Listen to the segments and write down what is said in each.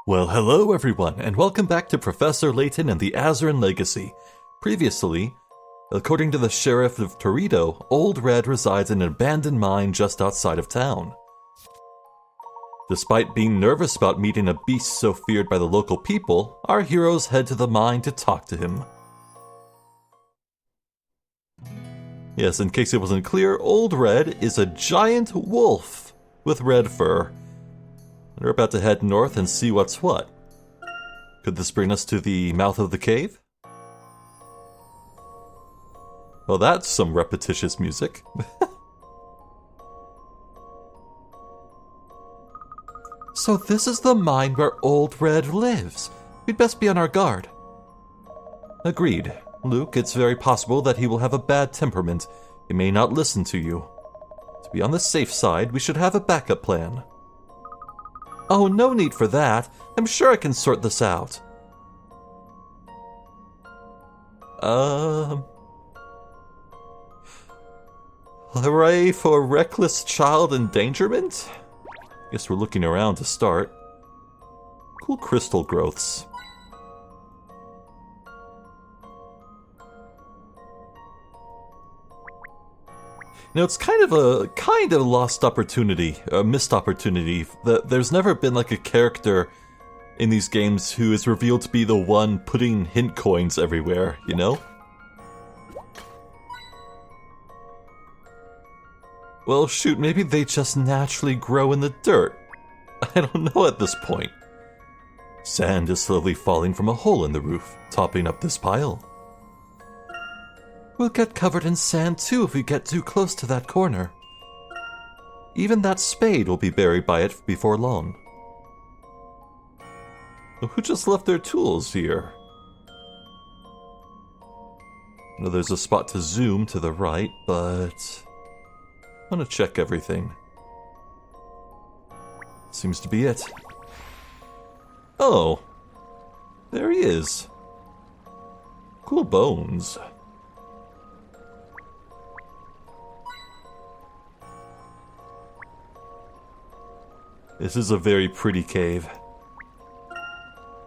Well, hello everyone, and welcome back to Professor Layton and the Azran Legacy. Previously, according to the Sheriff of Torito, Old Red resides in an abandoned mine just outside of town. Despite being nervous about meeting a beast so feared by the local people, our heroes head to the mine to talk to him. Yes, in case it wasn't clear, Old Red is a giant wolf with red fur. We're about to head north and see what's what. Could this bring us to the mouth of the cave? Well, that's some repetitious music. So this is the mine where Old Red lives. We'd best be on our guard. Agreed. Luke, it's very possible that he will have a bad temperament. He may not listen to you. To be on the safe side, we should have a backup plan. Oh, no need for that. I'm sure I can sort this out. Hooray for reckless child endangerment? Guess we're looking around to start. Cool crystal growths. You know, it's kind of a lost opportunity, a missed opportunity. There's never been like a character in these games who is revealed to be the one putting hint coins everywhere, you know? Well, shoot, maybe they just naturally grow in the dirt. I don't know at this point. Sand is slowly falling from a hole in the roof, topping up this pile. We'll get covered in sand too if we get too close to that corner. Even that spade will be buried by it before long. Who just left their tools here? I know there's a spot to zoom to the right, but I want to check everything. Seems to be it. Oh, there he is. Cool bones. This is a very pretty cave.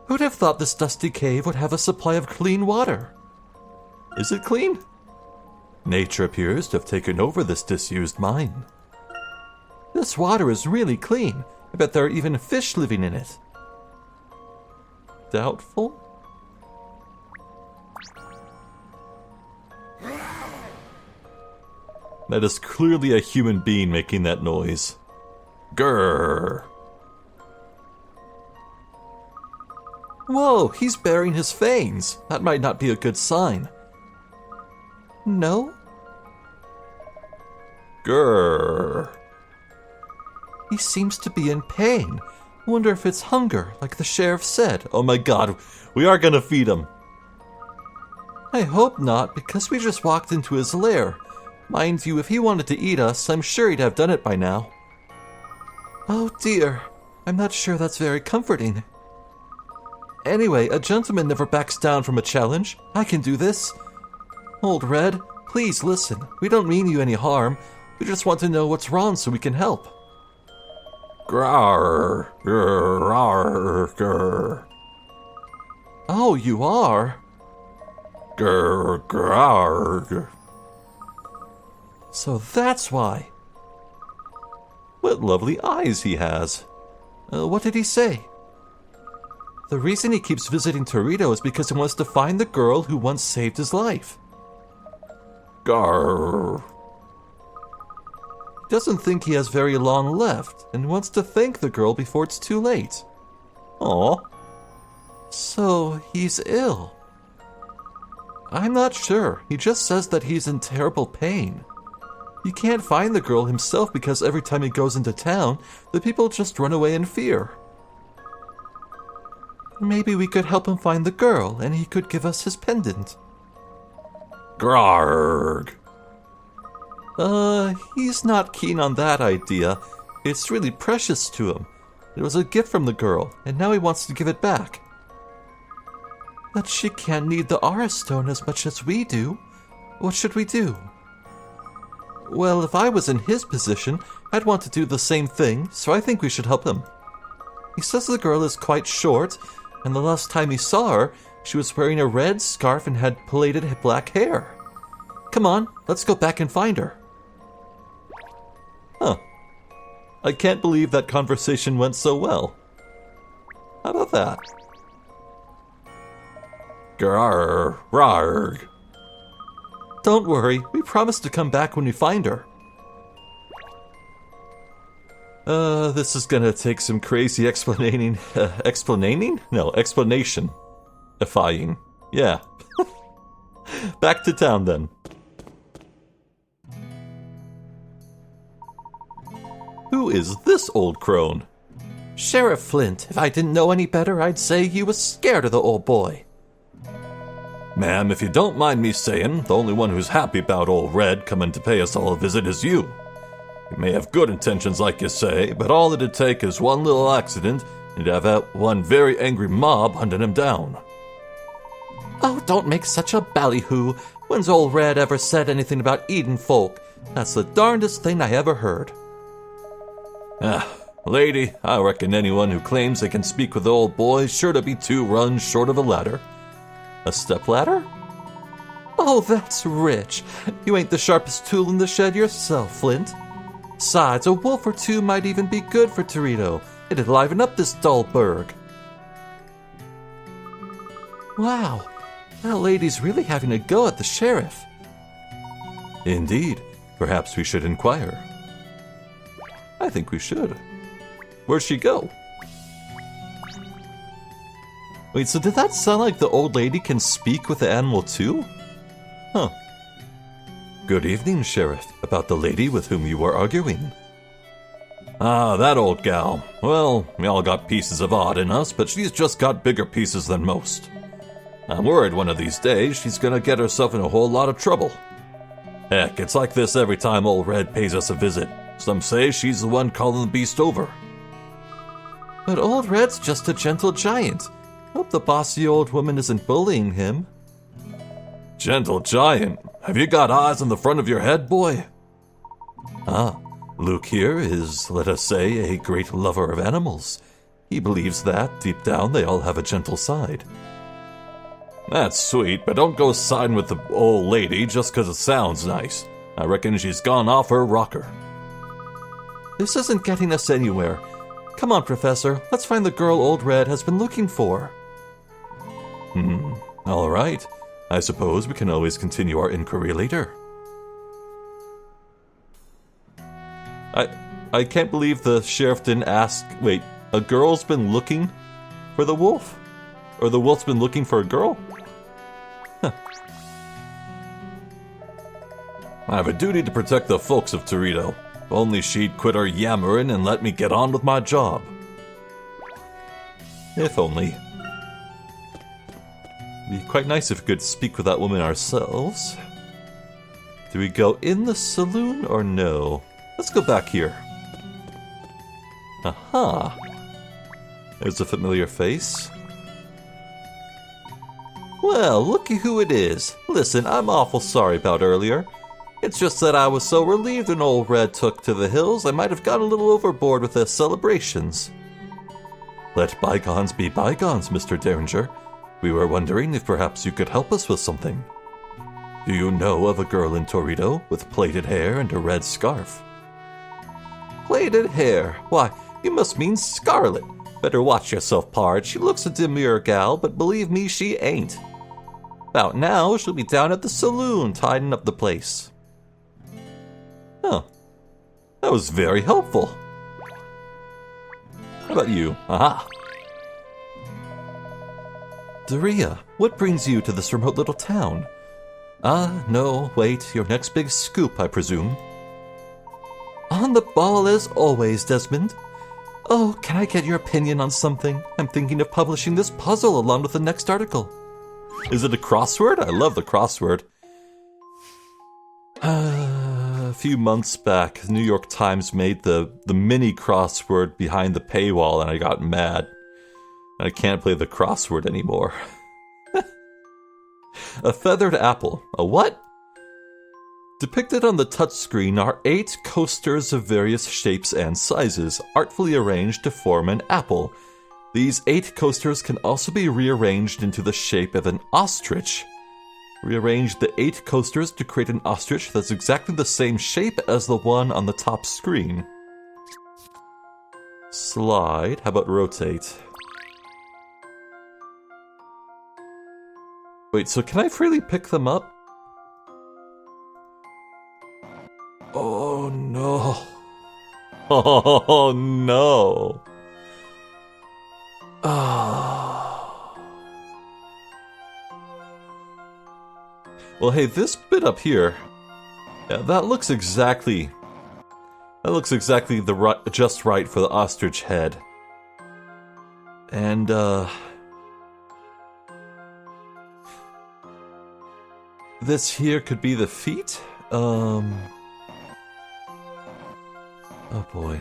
Who'd have thought this dusty cave would have a supply of clean water? Is it clean? Nature appears to have taken over this disused mine. This water is really clean. I bet there are even fish living in it. Doubtful? That is clearly a human being making that noise. Grrr. Whoa, he's baring his fangs. That might not be a good sign. No? Grrr. He seems to be in pain. Wonder if it's hunger, like the sheriff said. Oh my god, we are gonna feed him. I hope not, because we just walked into his lair. Mind you, if he wanted to eat us, I'm sure he'd have done it by now. Oh dear, I'm not sure that's very comforting. Anyway, a gentleman never backs down from a challenge. I can do this. Old Red, please listen. We don't mean you any harm. We just want to know what's wrong so we can help. Grrr, grrr, grrr. Oh, you are? Grrr, grrr, grrr. So that's why. What lovely eyes he has. What did he say? The reason he keeps visiting Torito is because he wants to find the girl who once saved his life. Grrr. He doesn't think he has very long left and wants to thank the girl before it's too late. Aw. So he's ill. I'm not sure. He just says that he's in terrible pain. He can't find the girl himself because every time he goes into town, the people just run away in fear. Maybe we could help him find the girl, and he could give us his pendant. Grarg. He's not keen on that idea. It's really precious to him. It was a gift from the girl, and now he wants to give it back. But she can't need the Aura Stone as much as we do. What should we do? Well, if I was in his position, I'd want to do the same thing, so I think we should help him. He says the girl is quite short, and the last time he saw her, she was wearing a red scarf and had plaited black hair. Come on, let's go back and find her. Huh. I can't believe that conversation went so well. How about that? Grrr, rarg. Don't worry, we promise to come back when we find her. This is gonna take some crazy explaining. No, explanation. Ifying. Yeah. Back to town then. Who is this old crone? Sheriff Flint. If I didn't know any better, I'd say you was scared of the old boy. Ma'am, if you don't mind me saying, the only one who's happy about old Red coming to pay us all a visit is you. You may have good intentions like you say, but all it'd take is one little accident, and you'd have that one very angry mob hunting him down. Oh, don't make such a ballyhoo. When's old Red ever said anything about eating folk? That's the darndest thing I ever heard. Lady, I reckon anyone who claims they can speak with the old boy is sure to be 2 runs short of a ladder. A stepladder? Oh, that's rich. You ain't the sharpest tool in the shed yourself, Flint. Besides, a wolf or 2 might even be good for Torito. It'd liven up this dull burg. Wow, that lady's really having a go at the sheriff. Indeed. Perhaps we should inquire. I think we should. Where'd she go? Wait, so did that sound like the old lady can speak with the animal too? Huh. Good evening, Sheriff. About the lady with whom you were arguing. Ah, that old gal. Well, we all got pieces of odd in us, but she's just got bigger pieces than most. I'm worried one of these days she's gonna get herself in a whole lot of trouble. Heck, it's like this every time old Red pays us a visit. Some say she's the one calling the beast over. But old Red's just a gentle giant. Hope the bossy old woman isn't bullying him. Gentle giant? Have you got eyes on the front of your head, boy? Ah, Luke here is, let us say, a great lover of animals. He believes that, deep down, they all have a gentle side. That's sweet, but don't go siding with the old lady just 'cause it sounds nice. I reckon she's gone off her rocker. This isn't getting us anywhere. Come on, Professor, let's find the girl old Red has been looking for. All right. I suppose we can always continue our inquiry later. I can't believe the sheriff didn't ask... Wait, a girl's been looking for the wolf? Or the wolf's been looking for a girl? Huh. I have a duty to protect the folks of Torito. If only she'd quit her yammering and let me get on with my job. If only. It'd be quite nice if we could speak with that woman ourselves. Do we go in the saloon or no? Let's go back here. Aha! There's a familiar face. Well, looky who it is. Listen, I'm awful sorry about earlier. It's just that I was so relieved when old Red took to the hills, I might have gone a little overboard with the celebrations. Let bygones be bygones, Mr. Derringer. We were wondering if perhaps you could help us with something. Do you know of a girl in Torito with plaited hair and a red scarf? Plaited hair? Why, you must mean Scarlet. Better watch yourself, Pard. She looks a demure gal, but believe me, she ain't. About now, she'll be down at the saloon tidying up the place. Oh, that was very helpful. How about you? Aha! Daria, what brings you to this remote little town? Ah, no, wait, your next big scoop, I presume. On the ball as always, Desmond. Oh, can I get your opinion on something? I'm thinking of publishing this puzzle along with the next article. Is it a crossword? I love the crossword. A few months back, the New York Times made the mini crossword behind the paywall, and I got mad. I can't play the crossword anymore. A feathered apple. A what? Depicted on the touchscreen are 8 coasters of various shapes and sizes, artfully arranged to form an apple, These 8 coasters can also be rearranged into the shape of an ostrich. Rearrange the 8 coasters to create an ostrich that's exactly the same shape as the one on the top screen. Slide. How about rotate? Wait, so can I freely pick them up? Oh no. Oh no. Ah. Well, hey, this bit up here, yeah, that looks exactly just right for the ostrich head. And this here could be the feet. Oh boy.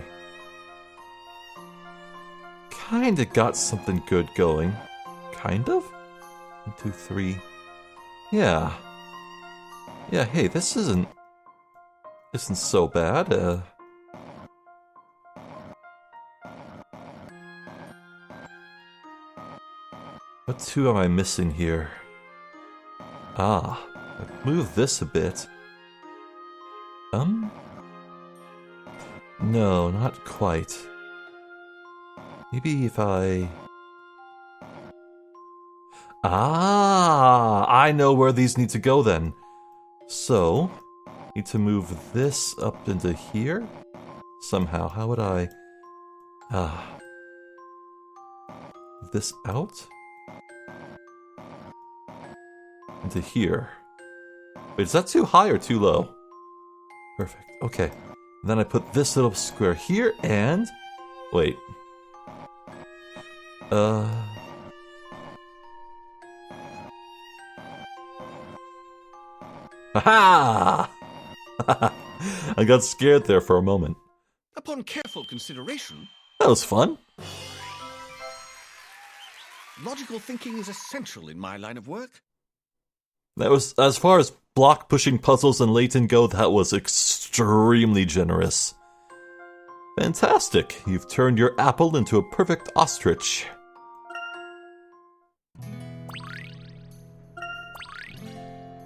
Kinda got something good going. Kind of? 1, 2, 3. Yeah. Yeah, hey, this isn't so bad. What 2 am I missing here? Ah, I've moved this a bit. No, not quite. Maybe if I... Ah, I know where these need to go then. So, need to move this up into here? Somehow, how would I... move this out? Into here. Wait, is that too high or too low? Perfect, okay. And then I put this little square here and... Wait. Aha! I got scared there for a moment. Upon careful consideration... That was fun. Logical thinking is essential in my line of work. That was, as far as block-pushing puzzles and Layton go, that was extremely generous. Fantastic! You've turned your apple into a perfect ostrich.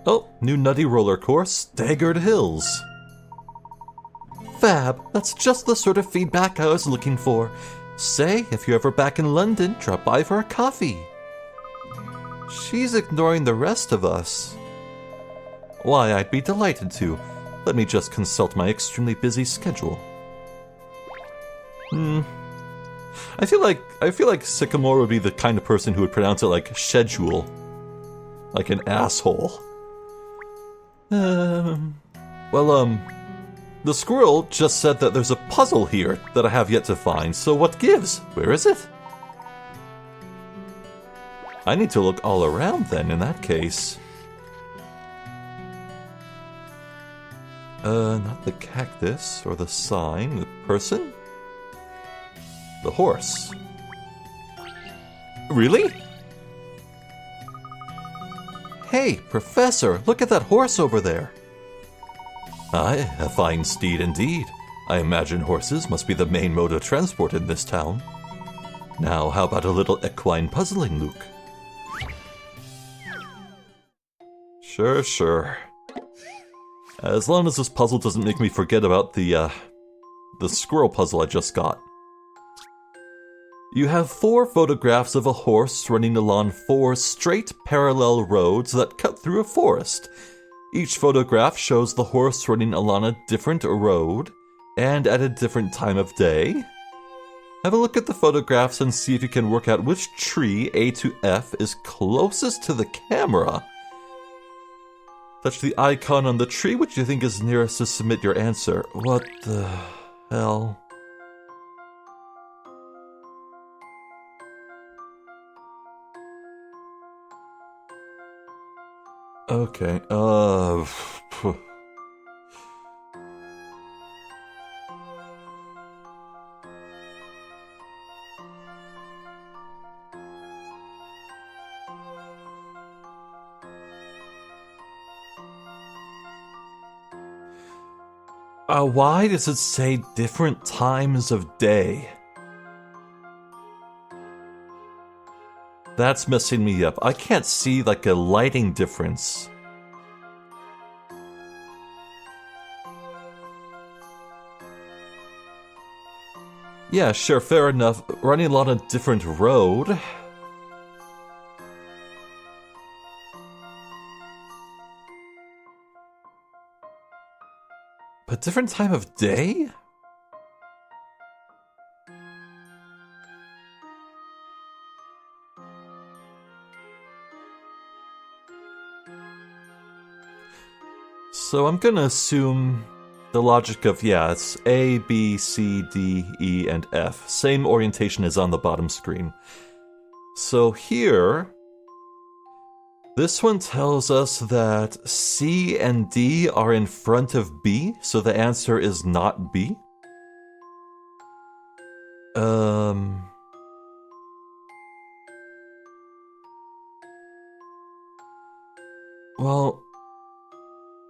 Oh, new nutty roller course, Staggered Hills. Fab, that's just the sort of feedback I was looking for. Say, if you're ever back in London, drop by for a coffee. She's ignoring the rest of us. Why, I'd be delighted to. Let me just consult my extremely busy schedule. I feel like Sycamore would be the kind of person who would pronounce it like schedule. Like an asshole. The squirrel just said that there's a puzzle here that I have yet to find, so what gives? Where is it? I need to look all around then, in that case. Not the cactus, or the sign, the person? The horse. Really? Hey, Professor, look at that horse over there. Aye, a fine steed indeed. I imagine horses must be the main mode of transport in this town. Now, how about a little equine puzzling, Luke? Sure. As long as this puzzle doesn't make me forget about the squirrel puzzle I just got. You have 4 photographs of a horse running along 4 straight parallel roads that cut through a forest. Each photograph shows the horse running along a different road and at a different time of day. Have a look at the photographs and see if you can work out which tree, A to F, is closest to the camera. Touch the icon on the tree which you think is nearest to submit your answer. What the hell? Okay, why does it say different times of day? That's messing me up. I can't see, like, a lighting difference. Yeah, sure, fair enough. Running along a different road. But different time of day? So I'm gonna assume the logic of, yeah, it's A, B, C, D, E, and F. Same orientation as on the bottom screen. So here, this one tells us that C and D are in front of B, so the answer is not B. Well,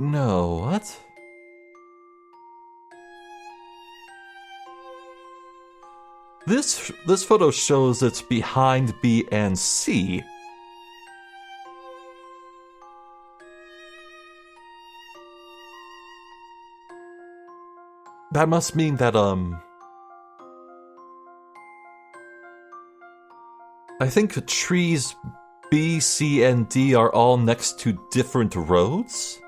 no, what? This photo shows it's behind B and C. That must mean that, I think trees B, C, and D are all next to different roads?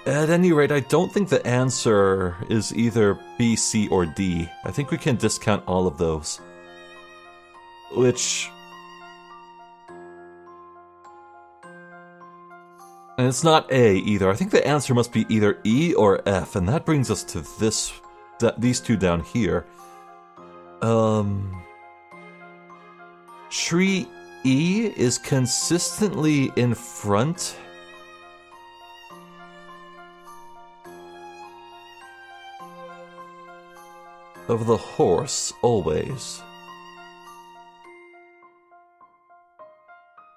At any rate, I don't think the answer is either B, C, or D. I think we can discount all of those. Which... And it's not A either. I think the answer must be either E or F, and that brings us to these two down here. Tree E is consistently in front of the horse, always.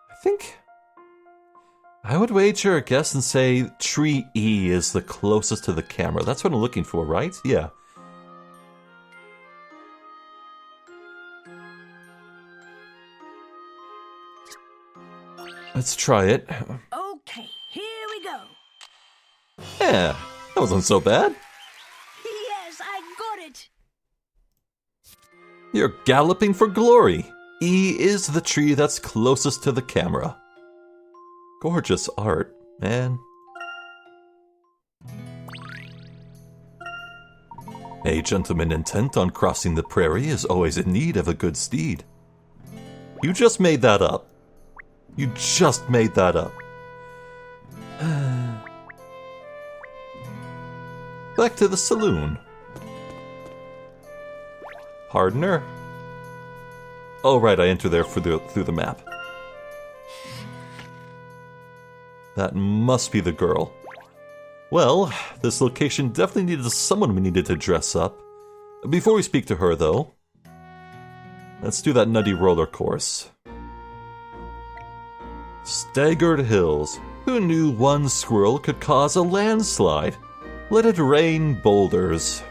I think I would wager a guess and say tree E is the closest to the camera. That's what I'm looking for, right? Yeah. Let's try it. Okay, here we go. Yeah, that wasn't so bad. Yes, I got it. You're galloping for glory. E is the tree that's closest to the camera. Gorgeous art, man. A gentleman intent on crossing the prairie is always in need of a good steed. You just made that up. You just made that up. Back to the saloon. Hardener? Oh right, I enter there through the map. That must be the girl. Well, this location definitely needed someone we needed to dress up. Before we speak to her, though, let's do that nutty roller course. Staggered hills. Who knew one squirrel could cause a landslide? Let it rain boulders.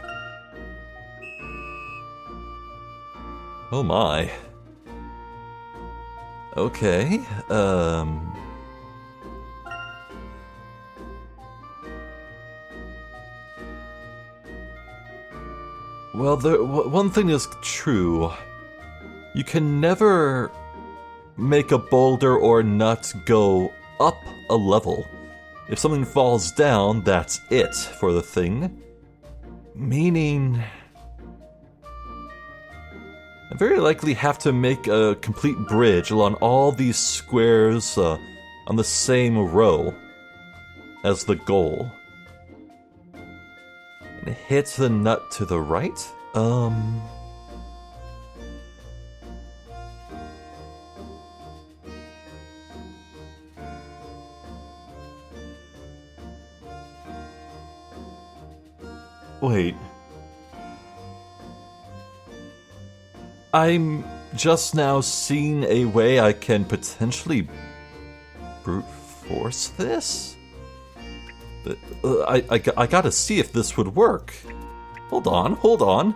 Oh my. Okay, well, one thing is true. You can never make a boulder or nut go up a level. If something falls down, that's it for the thing. Meaning... I very likely have to make a complete bridge along all these squares on the same row as the goal. And hit the nut to the right? Wait. I'm just now seeing a way I can potentially brute force this? I gotta see if this would work. Hold on.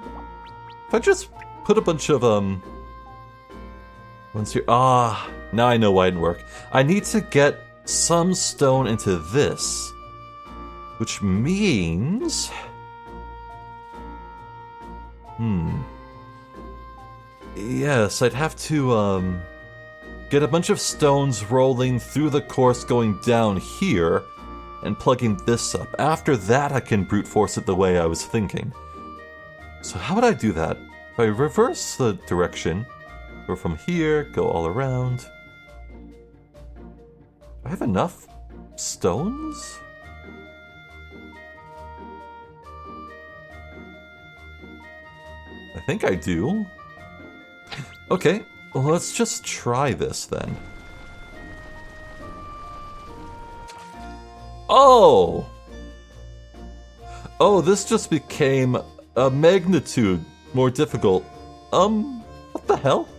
If I just put a bunch of, ones here. Ah, now I know why it didn't work. I need to get some stone into this. Which means... Yes, I'd have to, get a bunch of stones rolling through the course going down here and plugging this up. After that, I can brute force it the way I was thinking. So how would I do that? If I reverse the direction, go from here, go all around. Do I have enough stones? I think I do. Okay, well, let's just try this then. Oh! Oh, this just became a magnitude more difficult. What the hell?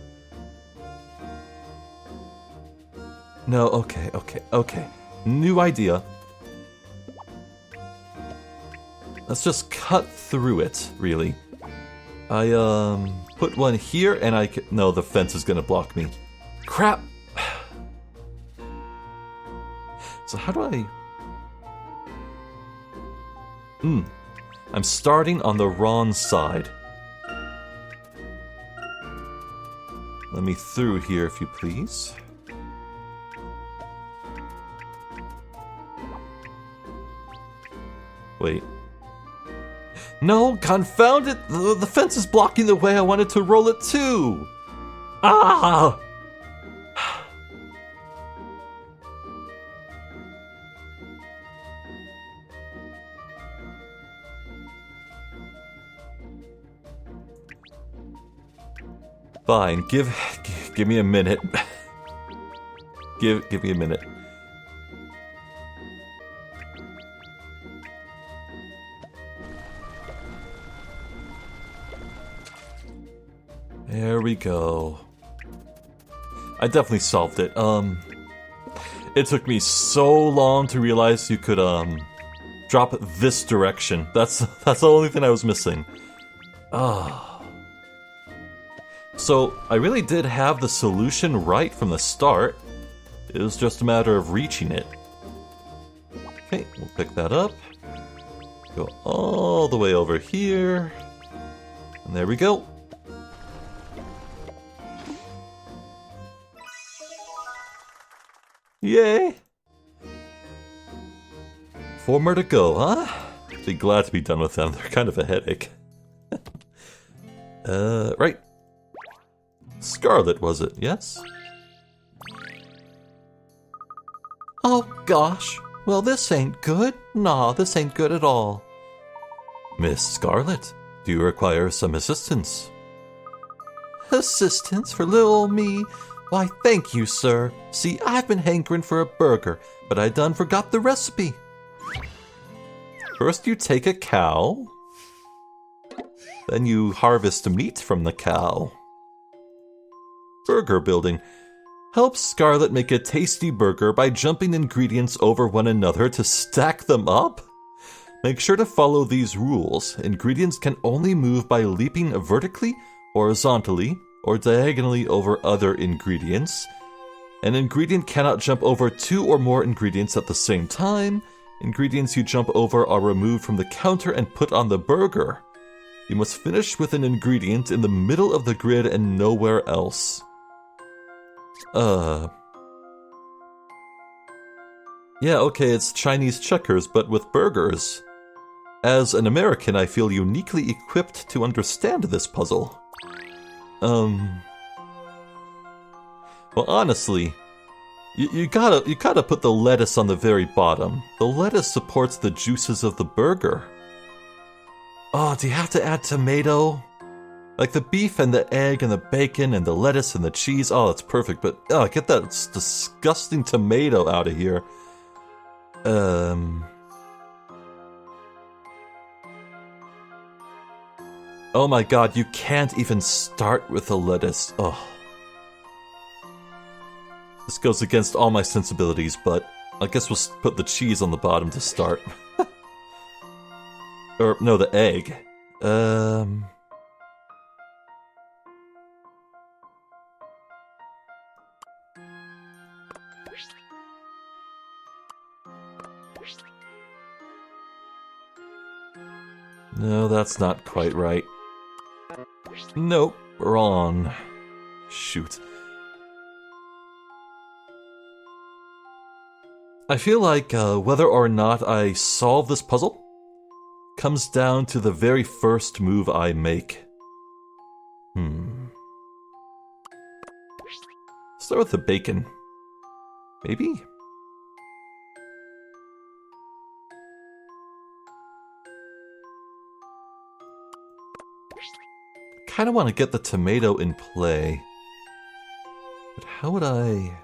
No, okay. New idea. Let's just cut through it, really. I, put one here and I can... No, the fence is gonna block me. Crap! So how do I... I'm starting on the wrong side. Let me through here, if you please. Wait. No, confound it! The fence is blocking the way I wanted to roll it too! Ah! Fine, give me a minute. Give me a minute. There we go. I definitely solved it. It took me so long to realize you could, drop this direction. That's the only thing I was missing. So, I really did have the solution right from the start. It was just a matter of reaching it. Okay, we'll pick that up. Go all the way over here. And there we go. Yay! 4 more to go, huh? Be glad to be done with them. They're kind of a headache. Right. Scarlet, was it? Yes? Oh, gosh. Well, this ain't good. Nah, this ain't good at all. Miss Scarlet, do you require some assistance? Assistance for little old me? Why, thank you, sir. See, I've been hankering for a burger, but I done forgot the recipe. First you take a cow. Then you harvest meat from the cow. Burger building. Help Scarlet make a tasty burger by jumping ingredients over one another to stack them up. Make sure to follow these rules. Ingredients can only move by leaping vertically, horizontally, or diagonally over other ingredients. An ingredient cannot jump over 2 or more ingredients at the same time. Ingredients you jump over are removed from the counter and put on the burger. You must finish with an ingredient in the middle of the grid and nowhere else. Yeah, okay, it's Chinese checkers, but with burgers. As an American, I feel uniquely equipped to understand this puzzle. Well, honestly, you gotta put the lettuce on the very bottom. The lettuce supports the juices of the burger. Oh, do you have to add tomato? Like the beef and the egg and the bacon and the lettuce and the cheese. Oh, that's perfect, but get that disgusting tomato out of here. Oh my god, you can't even start with the lettuce. Oh. This goes against all my sensibilities, but I guess we'll put the cheese on the bottom to start. Or, no, the egg. No, that's not quite right. Nope, wrong. Shoot. I feel like whether or not I solve this puzzle comes down to the very first move I make. Start with the bacon. Maybe? Kinda want to get the tomato in play. But how would I...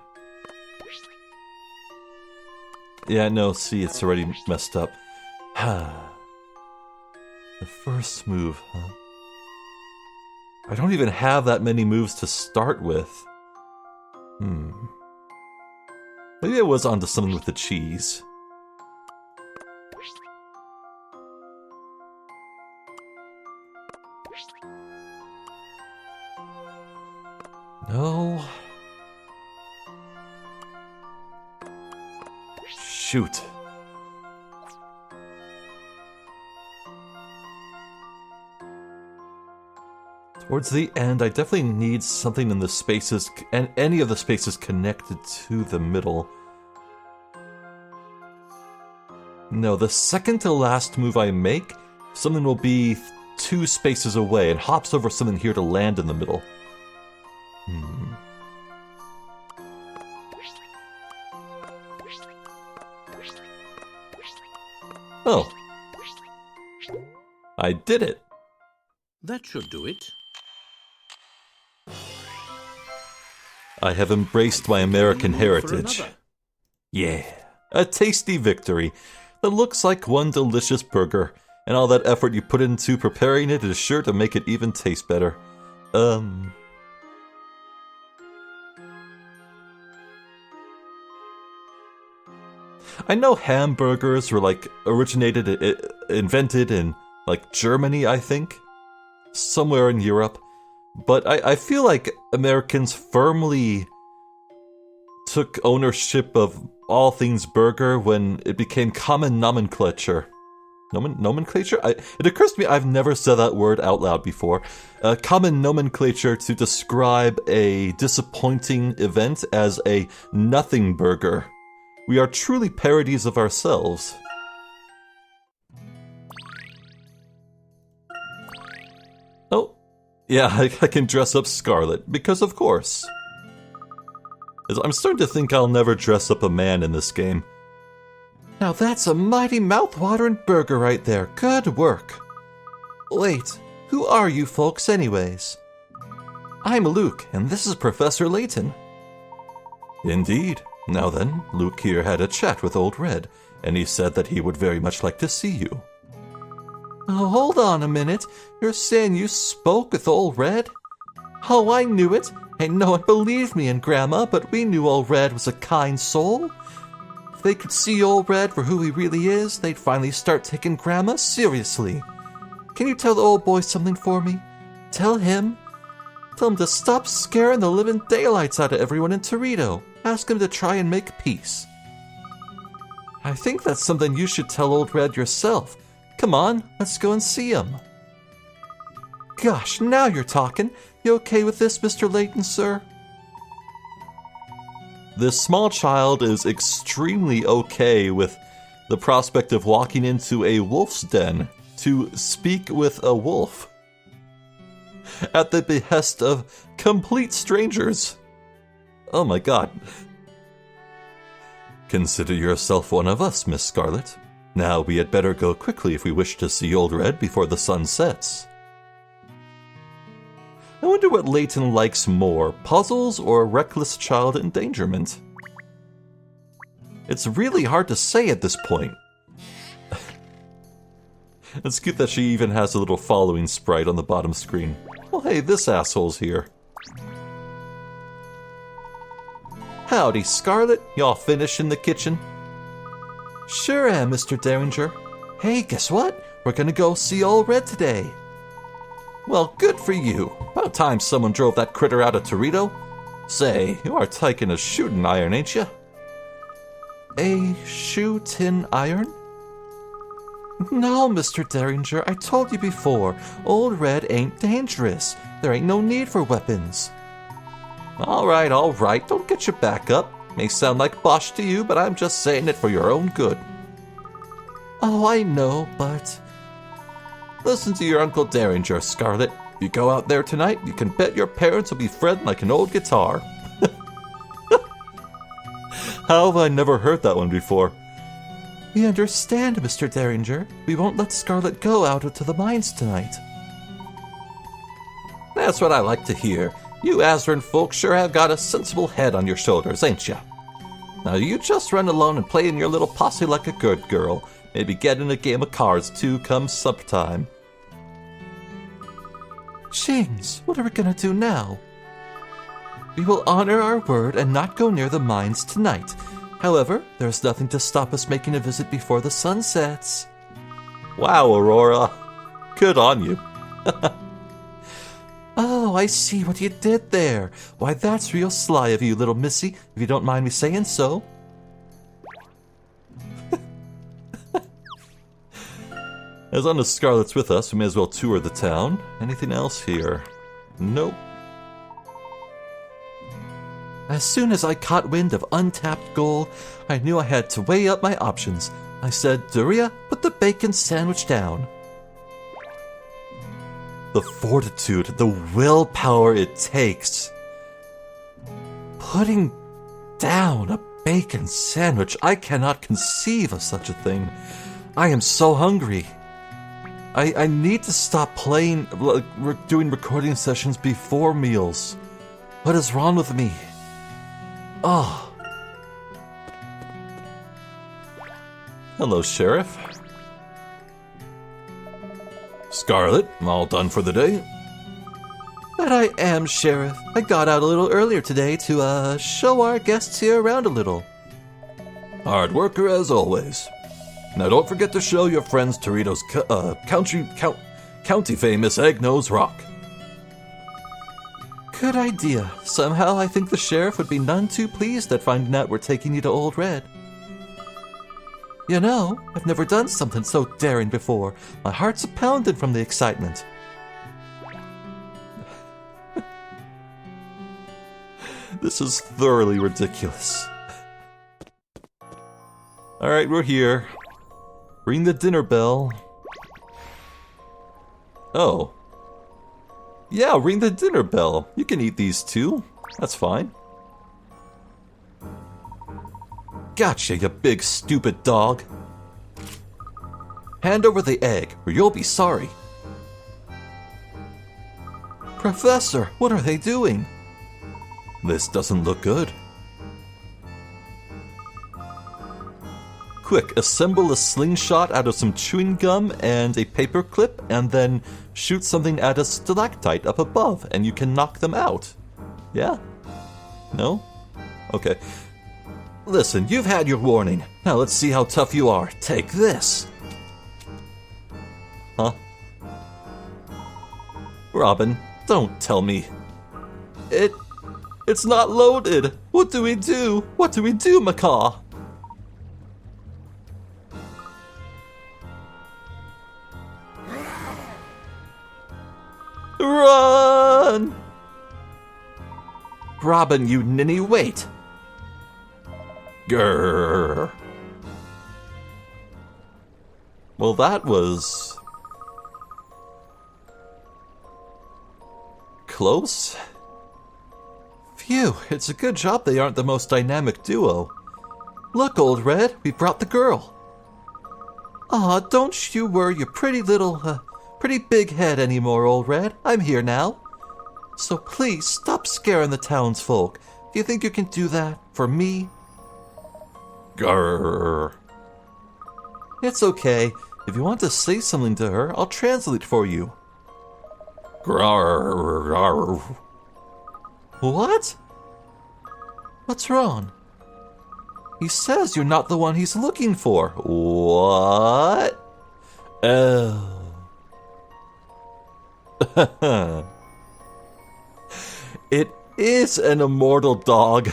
Yeah, no, see, it's already messed up. The first move, huh? I don't even have that many moves to start with. Maybe I was onto something with the cheese. No. Shoot. Towards the end, I definitely need something in the spaces, and any of the spaces connected to the middle. No, the second to last move I make, something will be 2 spaces away and hops over something here to land in the middle. Oh. I did it. That should do it. I have embraced my American heritage. Yeah, a tasty victory that looks like one delicious burger, and all that effort you put into preparing it is sure to make it even taste better. I know hamburgers were invented in Germany, I think, somewhere in Europe. But I feel like Americans firmly took ownership of all things burger when it became common nomenclature. Nomenclature? It occurs to me I've never said that word out loud before. Common nomenclature to describe a disappointing event as a nothing burger. We are truly parodies of ourselves. Oh. Yeah, I can dress up Scarlet, because of course. I'm starting to think I'll never dress up a man in this game. Now that's a mighty mouth-watering burger right there. Good work. Wait, who are you folks anyways? I'm Luke, and this is Professor Layton. Indeed. Now then, Luke here had a chat with Old Red, and he said that he would very much like to see you. Oh, hold on a minute. You're saying you spoke with Old Red? Oh, I knew it. Ain't no one believed me and Grandma, but we knew Old Red was a kind soul. If they could see Old Red for who he really is, they'd finally start taking Grandma seriously. Can you tell the old boy something for me? Tell him to stop scaring the living daylights out of everyone in Torito. Ask him to try and make peace. I think that's something you should tell Old Red yourself. Come on, let's go and see him. Gosh, now you're talking. You okay with this, Mr. Layton, sir? This small child is extremely okay with the prospect of walking into a wolf's den to speak with a wolf at the behest of complete strangers. Oh my god. Consider yourself one of us, Miss Scarlet. Now we had better go quickly if we wish to see Old Red before the sun sets. I wonder what Layton likes more, puzzles or reckless child endangerment? It's really hard to say at this point. It's cute that she even has a little following sprite on the bottom screen. Well, hey, this asshole's here. Howdy, Scarlet. Y'all finished in the kitchen? Sure am, Mr. Derringer. Hey, guess what? We're gonna go see Old Red today. Well, good for you. About time someone drove that critter out of Torito. Say, you are taking a shooting iron, ain't you? A shoe tin iron? No, Mr. Derringer, I told you before, Old Red ain't dangerous. There ain't no need for weapons. All right, don't get your back up. May sound like bosh to you, but I'm just saying it for your own good. Oh, I know, but... Listen to your Uncle Derringer, Scarlet. If you go out there tonight, you can bet your parents will be fretting like an old guitar. How have I never heard that one before? We understand, Mr. Derringer. We won't let Scarlet go out into the mines tonight. That's what I like to hear. You Azran folks sure have got a sensible head on your shoulders, ain't ya? Now you just run alone and play in your little posse like a good girl. Maybe get in a game of cards too come suppertime. James, what are we gonna do now? We will honor our word and not go near the mines tonight. However, there's nothing to stop us making a visit before the sun sets. Wow, Aurora. Good on you. Oh, I see what you did there. Why, that's real sly of you, little missy, if you don't mind me saying so. As long as Scarlet's with us, we may as well tour the town. Anything else here? Nope. As soon as I caught wind of untapped gold, I knew I had to weigh up my options. I said, Doria, put the bacon sandwich down. The fortitude, the willpower it takes. Putting down a bacon sandwich, I cannot conceive of such a thing. I am so hungry. I need to stop playing, doing recording sessions before meals. What is wrong with me? Oh. Hello, Sheriff. Scarlet, all done for the day? But I am, Sheriff. I got out a little earlier today to, show our guests here around a little. Hard worker as always. Now don't forget to show your friends Torito's county famous Egg-Nose Rock. Good idea. Somehow I think the sheriff would be none too pleased at finding out we're taking you to Old Red. You know, I've never done something so daring before. My heart's a-pounding from the excitement. This is thoroughly ridiculous. Alright, we're here. Ring the dinner bell. Oh. Yeah, ring the dinner bell. You can eat these too. That's fine. Gotcha, you big stupid dog. Hand over the egg, or you'll be sorry. Professor, what are they doing? This doesn't look good. Quick, assemble a slingshot out of some chewing gum and a paper clip, and then shoot something at a stalactite up above, and you can knock them out. Yeah? No? Okay. Listen, you've had your warning. Now let's see how tough you are. Take this. Huh? Robin, don't tell me. It's not loaded. What do we do? What do we do, Macaw? Run! Robin, you ninny, wait! Grrr. Well, that was... close? Phew, it's a good job they aren't the most dynamic duo. Look, Old Red, we brought the girl. Aw, don't you worry your pretty little, pretty big head anymore, Old Red. I'm here now. So please, stop scaring the townsfolk. Do you think you can do that for me? Grrr. It's okay. If you want to say something to her, I'll translate for you. Grrr. What? What's wrong? He says you're not the one he's looking for. What? Oh. It is an immortal dog.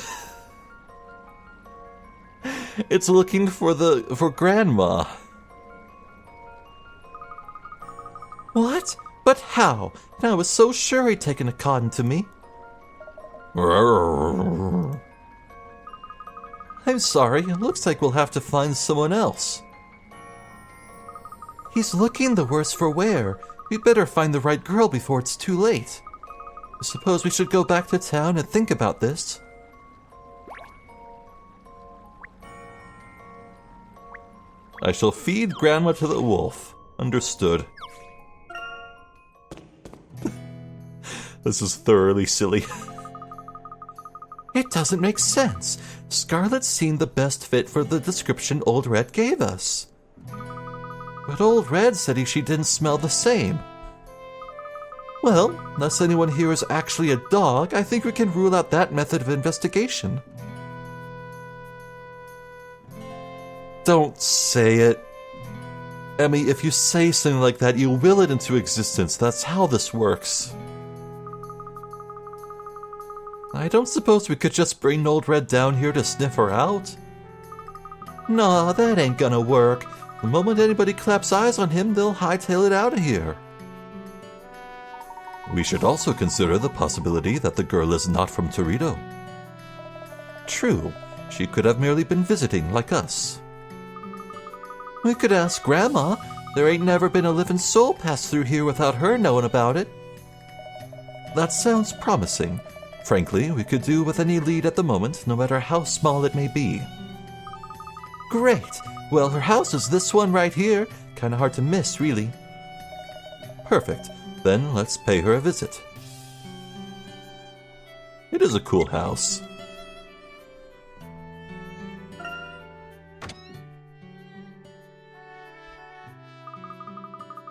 It's looking for Grandma. What? But how? And I was so sure he'd taken a cotton to me. I'm sorry, it looks like we'll have to find someone else. He's looking the worse for wear. We'd better find the right girl before it's too late. I suppose we should go back to town and think about this. I shall feed Grandma to the wolf. Understood. This is thoroughly silly. It doesn't make sense. Scarlet seemed the best fit for the description Old Red gave us. But Old Red said she didn't smell the same. Well, unless anyone here is actually a dog, I think we can rule out that method of investigation. Don't say it. Emmy, if you say something like that, you will it into existence. That's how this works. I don't suppose we could just bring Old Red down here to sniff her out? Nah, that ain't gonna work. The moment anybody claps eyes on him, they'll hightail it out of here. We should also consider the possibility that the girl is not from Torito. True, she could have merely been visiting like us. We could ask Grandma. There ain't never been a living soul pass through here without her knowing about it. That sounds promising. Frankly, we could do with any lead at the moment, no matter how small it may be. Great! Well, her house is this one right here. Kinda hard to miss, really. Perfect. Then let's pay her a visit. It is a cool house.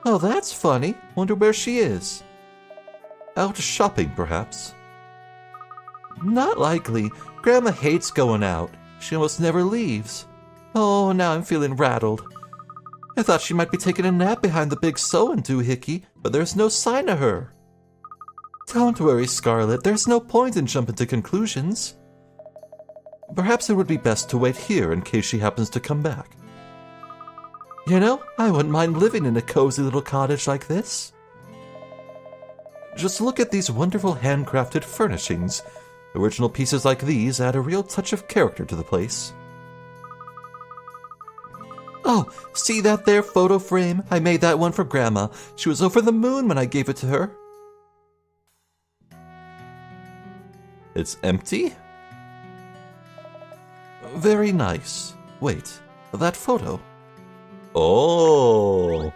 Oh, that's funny. Wonder where she is. Out shopping, perhaps. Not likely. Grandma hates going out. She almost never leaves. Oh, now I'm feeling rattled. I thought she might be taking a nap behind the big sewing doohickey, but there's no sign of her. Don't worry, Scarlet. There's no point in jumping to conclusions. Perhaps it would be best to wait here in case she happens to come back. You know, I wouldn't mind living in a cozy little cottage like this. Just look at these wonderful handcrafted furnishings. Original pieces like these add a real touch of character to the place. Oh, see that there photo frame? I made that one for Grandma. She was over the moon when I gave it to her. It's empty? Very nice. Wait, that photo. Oh,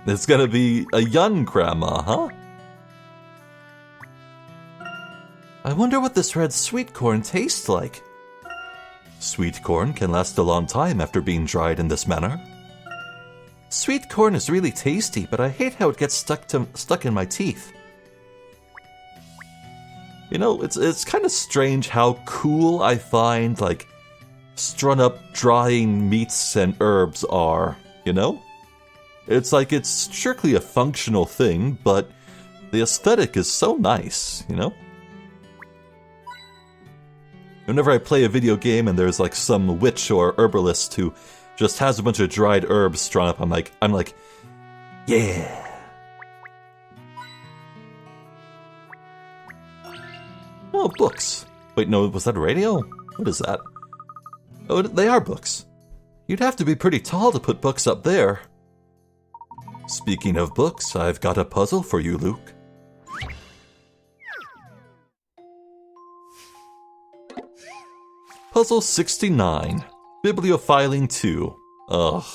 it's gonna be a young Grandma, huh? I wonder what this red sweet corn tastes like. Sweet corn can last a long time after being dried in this manner. Sweet corn is really tasty, but I hate how it gets stuck in my teeth. You know, it's kind of strange how cool I find, like, strung up drying meats and herbs are, you know? It's like it's strictly a functional thing, but the aesthetic is so nice, you know? Whenever I play a video game and there's like some witch or herbalist who just has a bunch of dried herbs strung up, I'm like, yeah. Oh, books. Wait, no, was that a radio? What is that? Oh, they are books. You'd have to be pretty tall to put books up there. Speaking of books, I've got a puzzle for you, Luke. Puzzle 69. Bibliophiling 2. Ugh.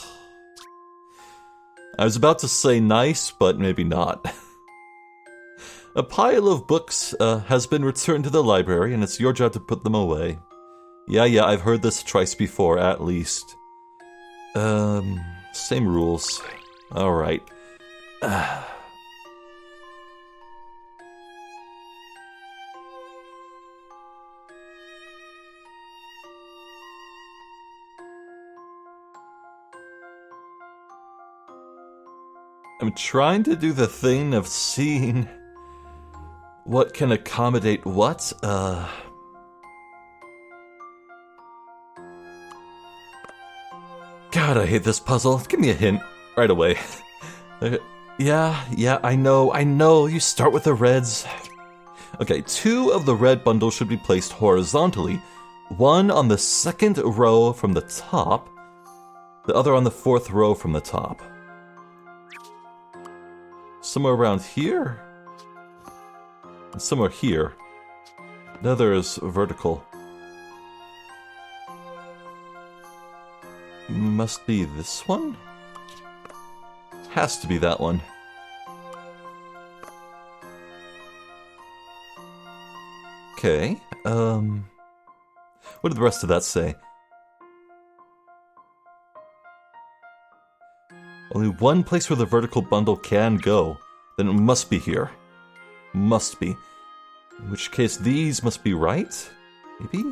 I was about to say nice, but maybe not. A pile of books has been returned to the library, and it's your job to put them away. Yeah, I've heard this twice before, at least. Same rules. Alright. I'm trying to do the thing of seeing what can accommodate what. God, I hate this puzzle. Give me a hint right away. Yeah, I know. You start with the reds. Okay, 2 of the red bundles should be placed horizontally. 1 on the 2nd row from the top, the other on the 4th row from the top. Somewhere around here? And somewhere here. The other is vertical. Must be this one? Has to be that one. Okay, what did the rest of that say? Only one place where the vertical bundle can go. Then it must be here. Must be. In which case these must be right? Maybe?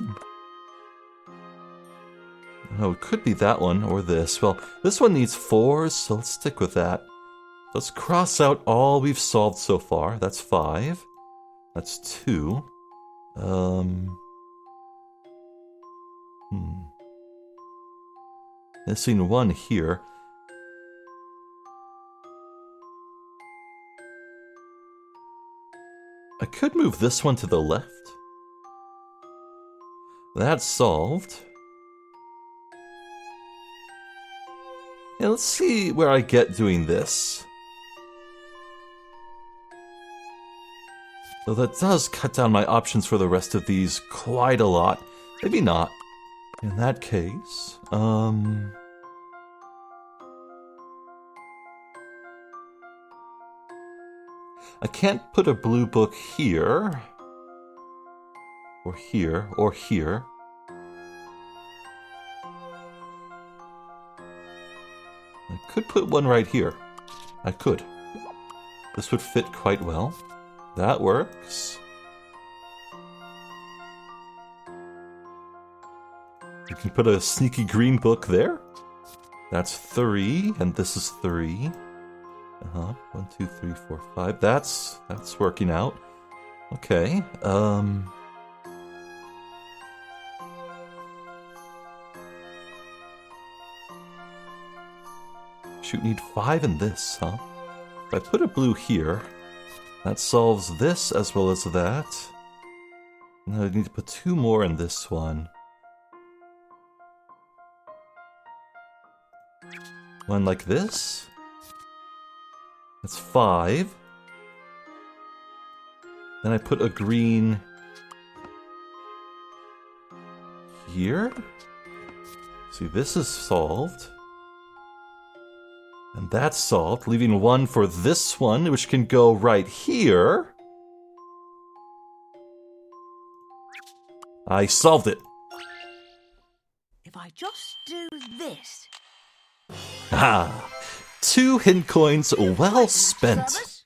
No, it could be that one or this. Well, this one needs 4s, so let's stick with that. Let's cross out all we've solved so far. That's 5. That's 2. Missing 1 here. I could move this one to the left. That's solved. Yeah, let's see where I get doing this. Though that does cut down my options for the rest of these quite a lot. Maybe not. In that case, I can't put a blue book here. Or here, or here. I could put one right here. I could. This would fit quite well. That works. You can put a sneaky green book there. That's 3, and this is 3. 1, 2, 3, 4, 5. That's working out. Okay. Shoot, need 5 in this, huh? If I put a blue here, that solves this as well as that. Now I need to put 2 more in this one. One like this. That's 5. Then I put a green here. See, this is solved. And that's solved, leaving 1 for this one, which can go right here. I solved it. If I just do this. Ah, 2 hint coins well spent.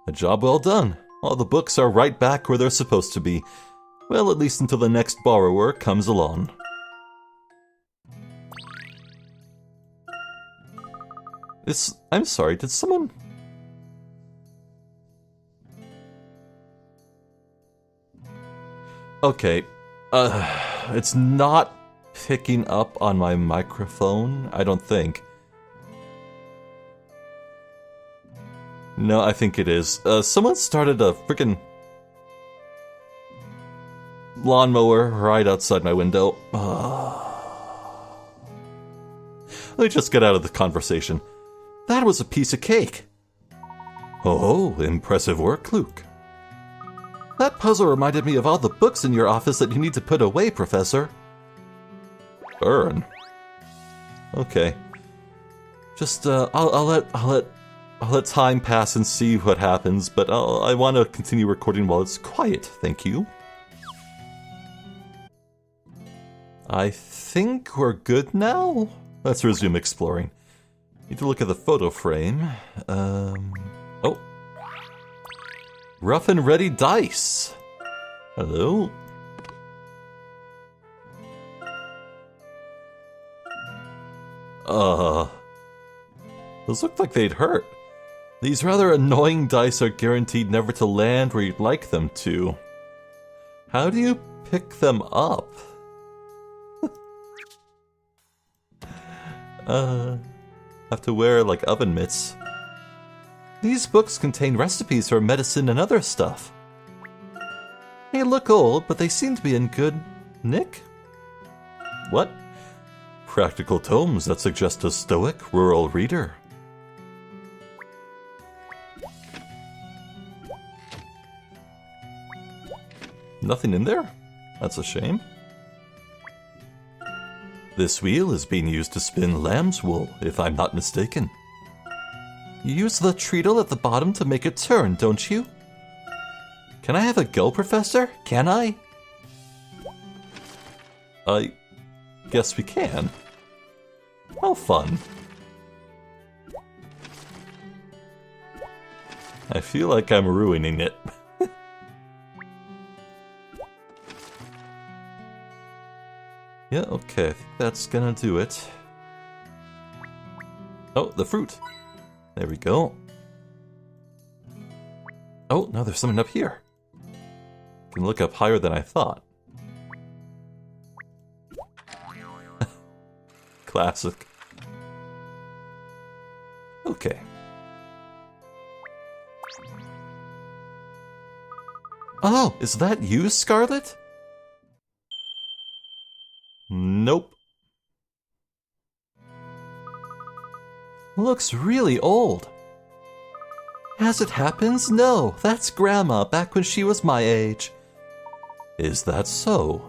A job well done. All the books are right back where they're supposed to be. Well, at least until the next borrower comes along. I'm sorry, did someone... Okay, it's not picking up on my microphone, I don't think. No, I think it is. Someone started a freaking lawnmower right outside my window. Let me just get out of the conversation. That was a piece of cake. Oh, impressive work, Luke. That puzzle reminded me of all the books in your office that you need to put away, Professor. Burn. Okay. Just I'll let time pass and see what happens, but I want to continue recording while it's quiet. Thank you. I think we're good now. Let's resume exploring. Need to look at the photo frame. Oh. Rough and Ready Dice. Hello. Those look like they'd hurt. These rather annoying dice are guaranteed never to land where you'd like them to. How do you pick them up? Have to wear, like, oven mitts. These books contain recipes for medicine and other stuff. They look old, but they seem to be in good nick. What? Practical tomes that suggest a stoic, rural reader. Nothing in there? That's a shame. This wheel is being used to spin lamb's wool, if I'm not mistaken. You use the treadle at the bottom to make it turn, don't you? Can I have a go, Professor? Can I? I guess we can. How fun. I feel like I'm ruining it. Yeah, okay, I think that's gonna do it. Oh, the fruit. There we go. Oh, now there's something up here. Can look up higher than I thought. Classic. Okay. Oh, is that you, Scarlet? Nope. Looks really old. As it happens, no, that's Grandma back when she was my age. Is that so?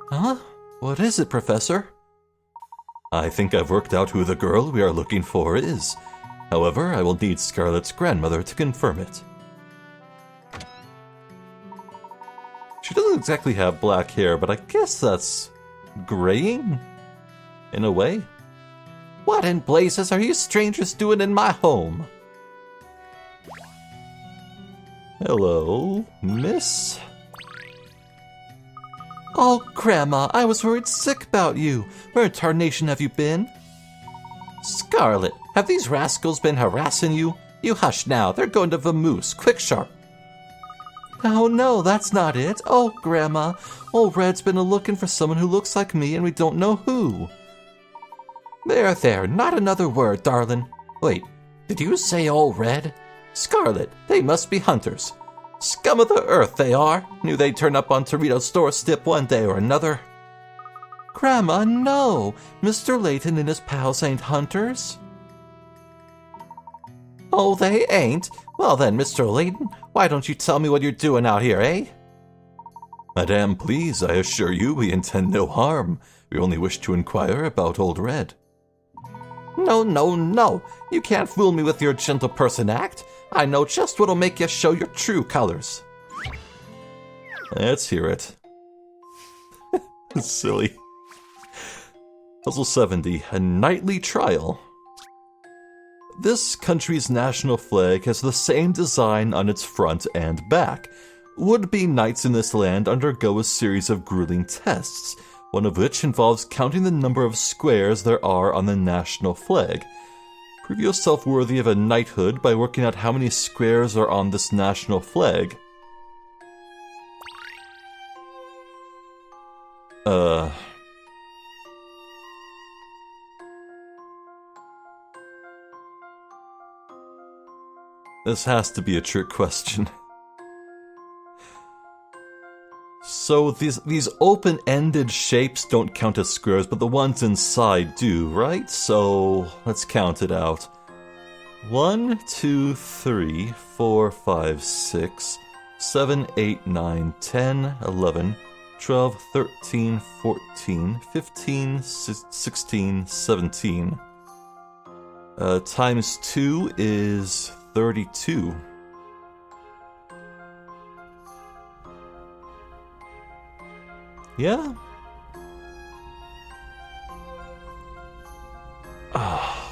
Huh? What is it, Professor? I think I've worked out who the girl we are looking for is. However, I will need Scarlet's grandmother to confirm it. She doesn't exactly have black hair, but I guess that's graying? In a way? What in blazes are you strangers doing in my home? Hello, miss? Oh, Grandma, I was worried sick about you. Where in tarnation have you been? Scarlet, have these rascals been harassing you? You hush now, they're going to vamoose, quick sharp. Oh no, that's not it. Oh, Grandma, Old Red's been looking for someone who looks like me and we don't know who. There, not another word, darling. Wait, did you say Old Red? Scarlet, they must be hunters. Scum of the earth they are. Knew they'd turn up on Torito's doorstep one day or another. Grandma, no. Mr. Layton and his pals ain't hunters. Oh, they ain't? Well then, Mr. Layton, why don't you tell me what you're doing out here, eh? Madame, please, I assure you we intend no harm. We only wish to inquire about Old Red. No. You can't fool me with your gentle person act. I know just what'll make you show your true colors. Let's hear it. It's silly. Puzzle 70, a nightly trial. This country's national flag has the same design on its front and back. Would-be knights in this land undergo a series of grueling tests, one of which involves counting the number of squares there are on the national flag. Prove yourself worthy of a knighthood by working out how many squares are on this national flag. This has to be a trick question. So these open-ended shapes don't count as squares, but the ones inside do, right? So let's count it out. 1, 2, 3, 4, 5, 6, 7, 8, 9, 10, 11, 12, 13, 14, 15, 16, 17. Times 2 is 32. Yeah?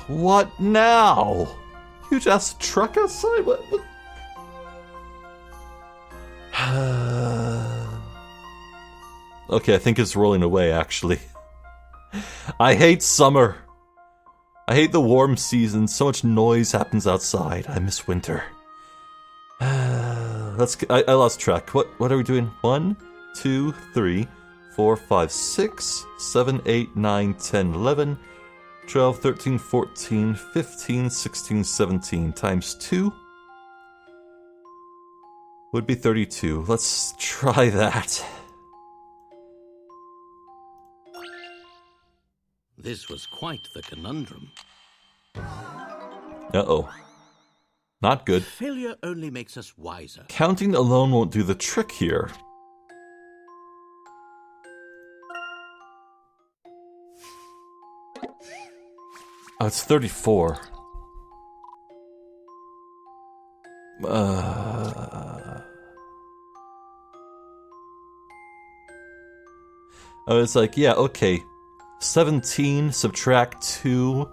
What now? You just truck outside? What? Okay, I think it's rolling away, actually. I hate summer. I hate the warm season. So much noise happens outside. I miss winter. I lost track. What are we doing? 1, 2, 3, 4, 5, 6, 7, 8, 9, 10, 11, 12, 13, 14, 15, 16, 17 times 2 would be 32. Let's try that. This was quite the conundrum. Uh-oh. Not good. Failure only makes us wiser. Counting alone won't do the trick here. Oh, it's 34. Oh, it's like, yeah, okay. 17, subtract 2,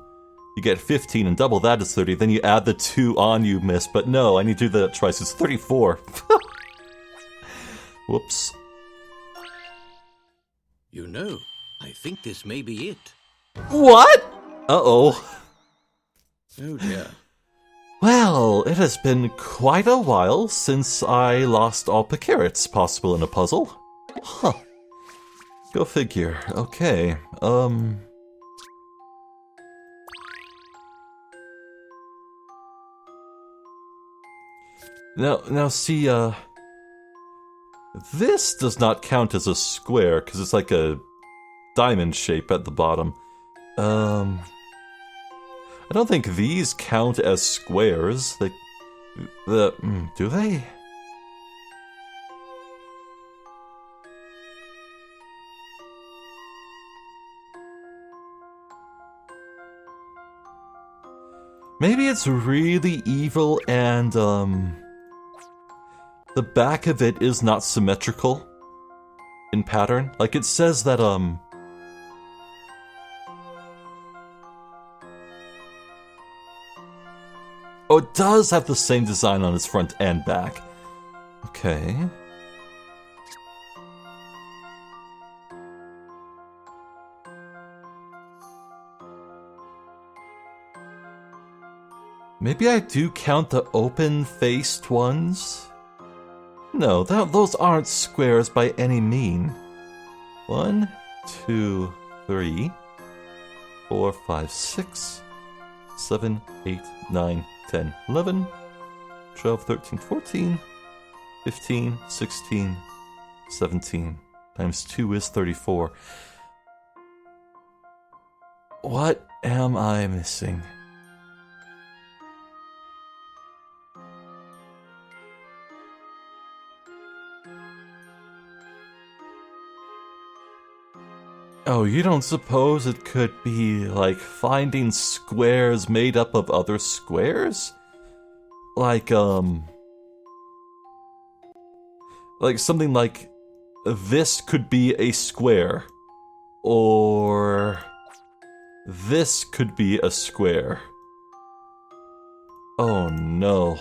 you get 15, and double that is 30. Then you add the 2 on you missed, but no, I need to do that twice. It's 34. Whoops. You know, I think this may be it. What? Uh-oh. Oh dear. Well, it has been quite a while since I lost all the carrots possible in a puzzle. Huh. Go figure. Okay, Now see, this does not count as a square, because it's like a diamond shape at the bottom. I don't think these count as squares. Do they? Maybe it's really evil and, the back of it is not symmetrical in pattern. Like, it says that, oh, it does have the same design on its front and back. Okay. Maybe I do count the open-faced ones? No, those aren't squares by any mean. 1, 2, 3, 4, 5, 6, 7, 8, 9, 10, 11, 12, 13, 14, 15, 16, 17. Times 2 is 34. What am I missing? Oh, you don't suppose it could be, like, finding squares made up of other squares? Like something like this could be a square. Or this could be a square. Oh no.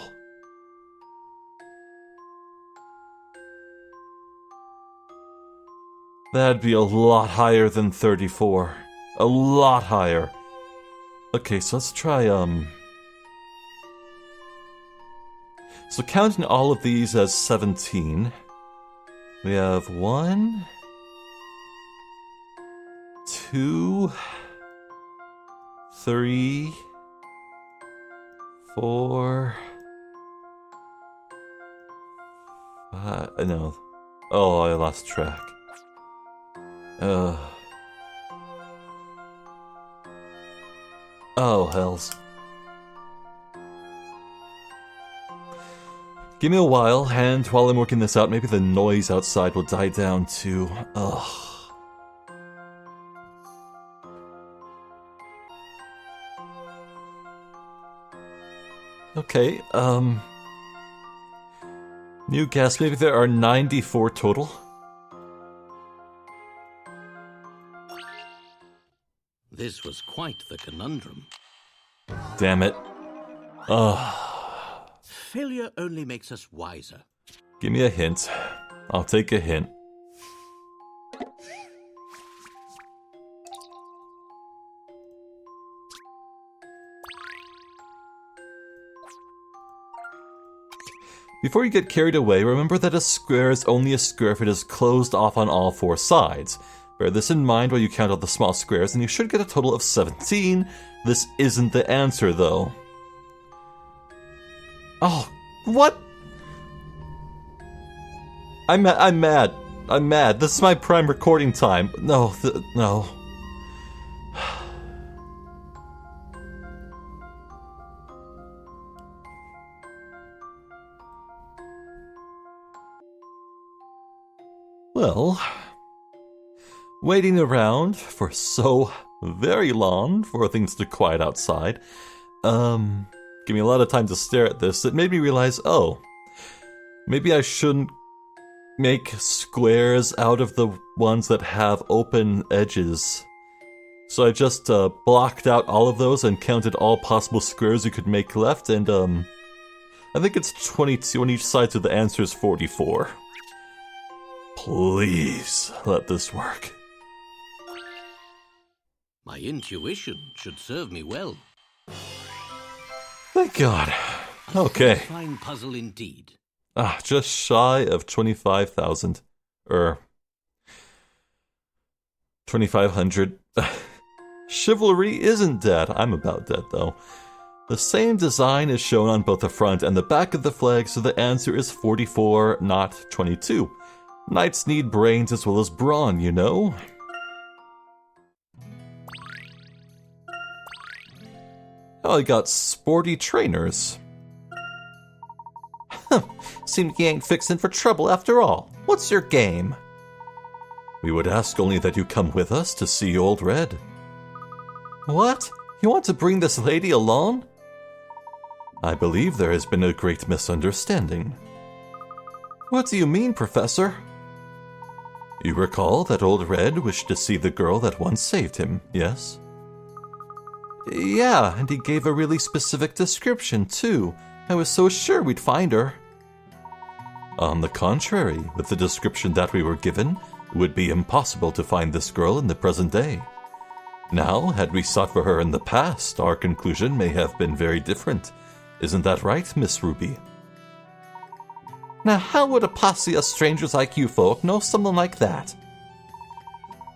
That'd be a lot higher than 34. A lot higher. Okay, so let's try, So counting all of these as 17, we have 1, 2, 3, 4, 5, no. Oh, I lost track. Oh, hells. Give me a while, and while I'm working this out, maybe the noise outside will die down too. Ugh. Okay, new guess, maybe there are 94 total? This was quite the conundrum. Damn it. Ugh. Failure only makes us wiser. Give me a hint. I'll take a hint. Before you get carried away, remember that a square is only a square if it is closed off on all 4 sides. Bear this in mind while you count all the small squares, and you should get a total of 17. This isn't the answer, though. Oh, what? I'm mad. I'm mad. This is my prime recording time. No, no. Well, waiting around for so very long for things to quiet outside, give me a lot of time to stare at this. It made me realize, oh, maybe I shouldn't make squares out of the ones that have open edges. So I just blocked out all of those and counted all possible squares you could make left, and I think it's 22 on each side, so the answer is 44. Please let this work. My intuition should serve me well. Thank God. Okay. A fine puzzle indeed. Just shy of 25,000. 2,500. Chivalry isn't dead. I'm about dead, though. The same design is shown on both the front and the back of the flag, so the answer is 44, not 22. Knights need brains as well as brawn, you know? Oh, I got sporty trainers. Seems you ain't fixin' for trouble after all. What's your game? We would ask only that you come with us to see Old Red. What? You want to bring this lady along? I believe there has been a great misunderstanding. What do you mean, Professor? You recall that Old Red wished to see the girl that once saved him, yes? Yeah, and he gave a really specific description, too. I was so sure we'd find her. On the contrary, with the description that we were given, it would be impossible to find this girl in the present day. Now, had we sought for her in the past, our conclusion may have been very different. Isn't that right, Miss Ruby? Now, how would a posse of strangers like you folk know someone like that?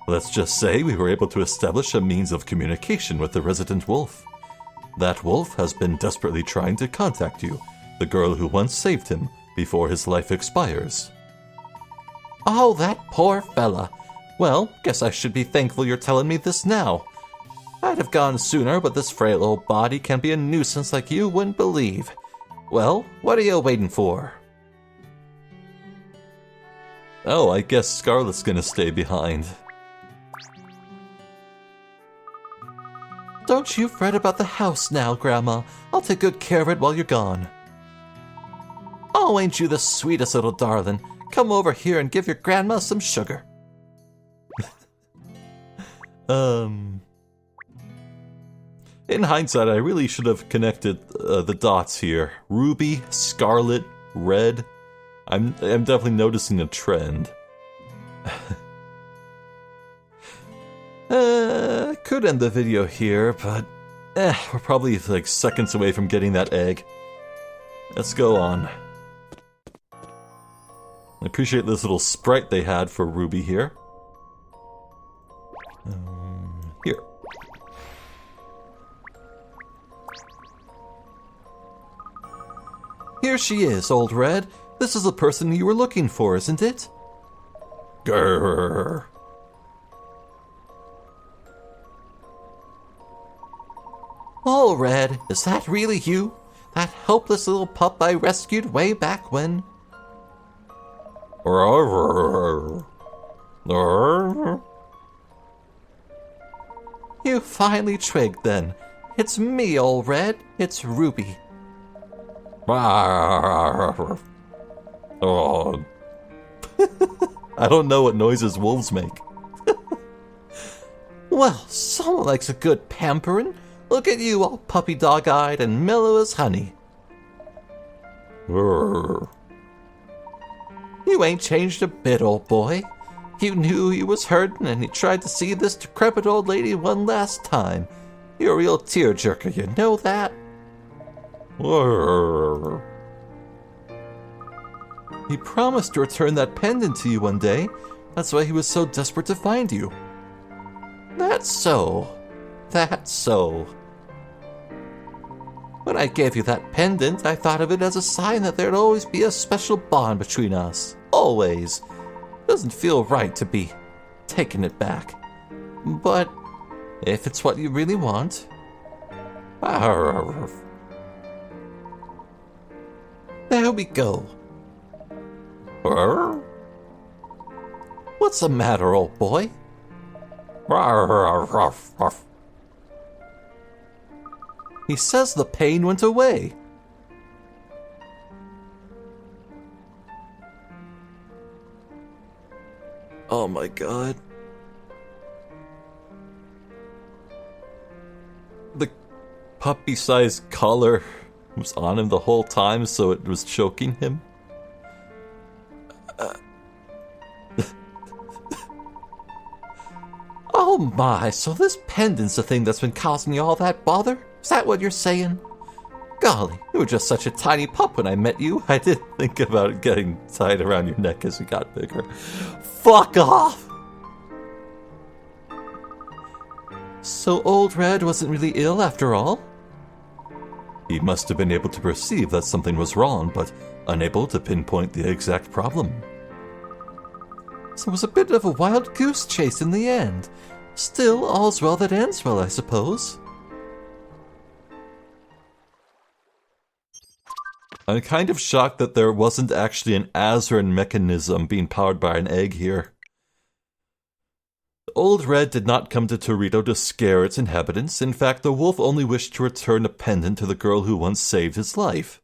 Let's just say we were able to establish a means of communication with the resident wolf. That wolf has been desperately trying to contact you, the girl who once saved him, before his life expires. Oh, that poor fella. Well, guess I should be thankful you're telling me this now. I'd have gone sooner, but this frail old body can be a nuisance like you wouldn't believe. Well, what are you waiting for? Oh, I guess Scarlet's gonna stay behind. Don't you fret about the house now, Grandma. I'll take good care of it while you're gone. Oh, ain't you the sweetest little darling? Come over here and give your grandma some sugar. In hindsight, I really should have connected the dots here. Ruby, Scarlet, Red. I'm definitely noticing a trend. Could end the video here, but we're probably like seconds away from getting that egg. Let's go on. I appreciate this little sprite they had for Ruby here. Here. Here she is, Old Red. This is the person you were looking for, isn't it? Grrr. Oh, Red, is that really you? That helpless little pup I rescued way back when? You finally twigged then. It's me, Old Red. It's Ruby. Oh. I don't know what noises wolves make. Well, someone likes a good pampering. Look at you, all puppy dog-eyed and mellow as honey. You ain't changed a bit, old boy. You knew you was hurting and you tried to see this decrepit old lady one last time. You're a real tearjerker, you know that? He promised to return that pendant to you one day. That's why he was so desperate to find you. That's so. That's so. When I gave you that pendant, I thought of it as a sign that there'd always be a special bond between us. Always. It doesn't feel right to be taking it back. But if it's what you really want... There we go. What's the matter, old boy? He says the pain went away. Oh my god. The puppy-sized collar was on him the whole time, so it was choking him. Oh my, so this pendant's the thing that's been causing you all that bother? Is that what you're saying? Golly, you were just such a tiny pup when I met you. I did think about it getting tied around your neck as you got bigger. Fuck off! So Old Red wasn't really ill after all? He must have been able to perceive that something was wrong, but unable to pinpoint the exact problem. So it was a bit of a wild goose chase in the end. Still, all's well that ends well, I suppose. I'm kind of shocked that there wasn't actually an Azran mechanism being powered by an egg here. Old Red did not come to Torito to scare its inhabitants. In fact, the wolf only wished to return a pendant to the girl who once saved his life.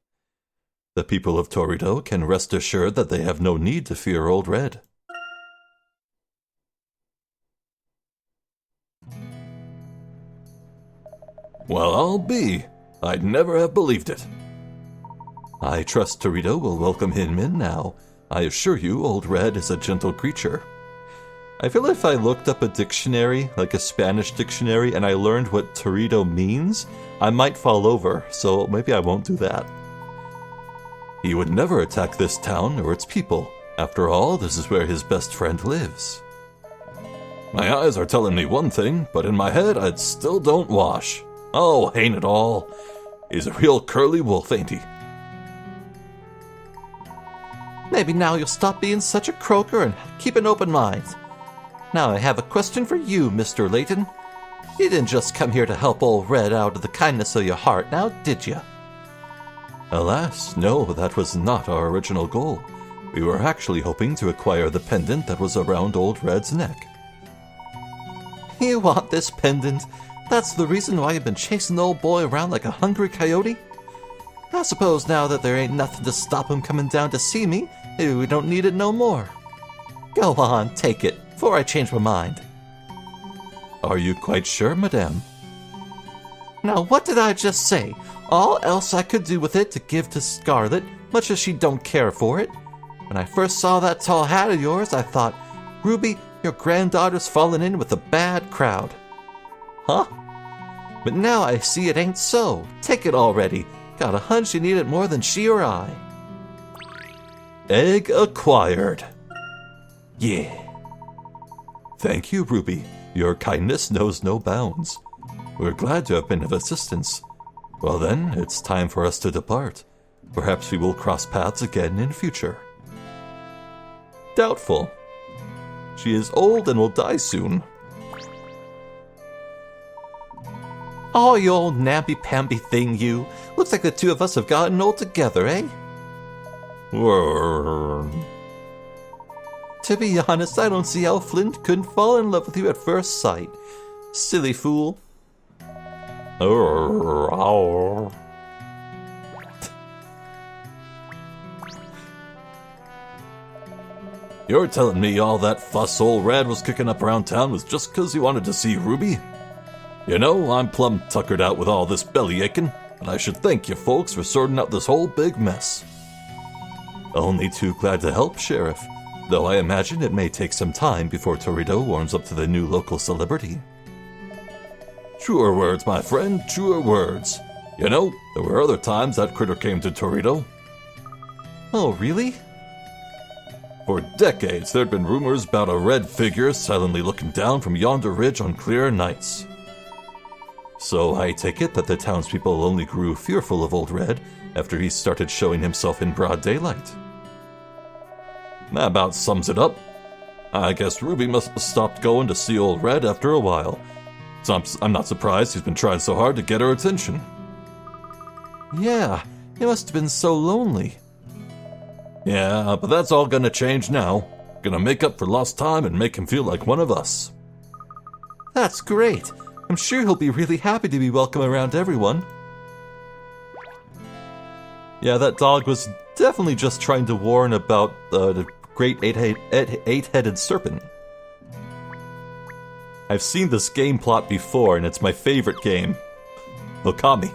The people of Torito can rest assured that they have no need to fear Old Red. Well, I'll be. I'd never have believed it. I trust Torito will welcome him in now. I assure you, Old Red is a gentle creature. I feel if I looked up a dictionary, like a Spanish dictionary, and I learned what Torito means, I might fall over, so maybe I won't do that. He would never attack this town or its people. After all, this is where his best friend lives. My eyes are telling me one thing, but in my head, it still don't wash. Oh, ain't it all? He's a real curly wolf, ain't he? Maybe now you'll stop being such a croaker and keep an open mind. Now I have a question for you, Mr. Layton. You didn't just come here to help Old Red out of the kindness of your heart, now did you? Alas, no, that was not our original goal. We were actually hoping to acquire the pendant that was around Old Red's neck. You want this pendant? That's the reason why you've been chasing the old boy around like a hungry coyote? I suppose now that there ain't nothing to stop him coming down to see me, maybe we don't need it no more. Go on, take it, before I change my mind. Are you quite sure, madame? Now, what did I just say? All else I could do with it to give to Scarlet, much as she don't care for it. When I first saw that tall hat of yours, I thought, Ruby, your granddaughter's fallen in with a bad crowd. Huh? But now I see it ain't so. Take it already. Got a hunch you need it more than she or I. Egg acquired. Yeah. Thank you, Ruby. Your kindness knows no bounds. We're glad to have been of assistance. Well then, it's time for us to depart. Perhaps we will cross paths again in future. Doubtful. She is old and will die soon. Oh, you old namby-pamby thing, you. Looks like the two of us have gotten old together, eh? To be honest, I don't see how Flint couldn't fall in love with you at first sight. Silly fool. You're telling me all that fuss Old Red was kicking up around town was just 'cause he wanted to see Ruby? You know, I'm plumb tuckered out with all this belly aching, and I should thank you folks for sorting out this whole big mess. Only too glad to help, Sheriff, though I imagine it may take some time before Torito warms up to the new local celebrity. Truer words, my friend, truer words. You know, there were other times that critter came to Torito. Oh, really? For decades, there'd been rumors about a red figure silently looking down from yonder ridge on clear nights. So I take it that the townspeople only grew fearful of Old Red after he started showing himself in broad daylight. That about sums it up. I guess Ruby must have stopped going to see Old Red after a while. So I'm not surprised he's been trying so hard to get her attention. Yeah, he must have been so lonely. Yeah, but that's all gonna change now. Gonna make up for lost time and make him feel like one of us. That's great. I'm sure he'll be really happy to be welcome around everyone. Yeah, that dog was definitely just trying to warn about the great eight-headed serpent. I've seen this game plot before, and it's my favorite game. Okami.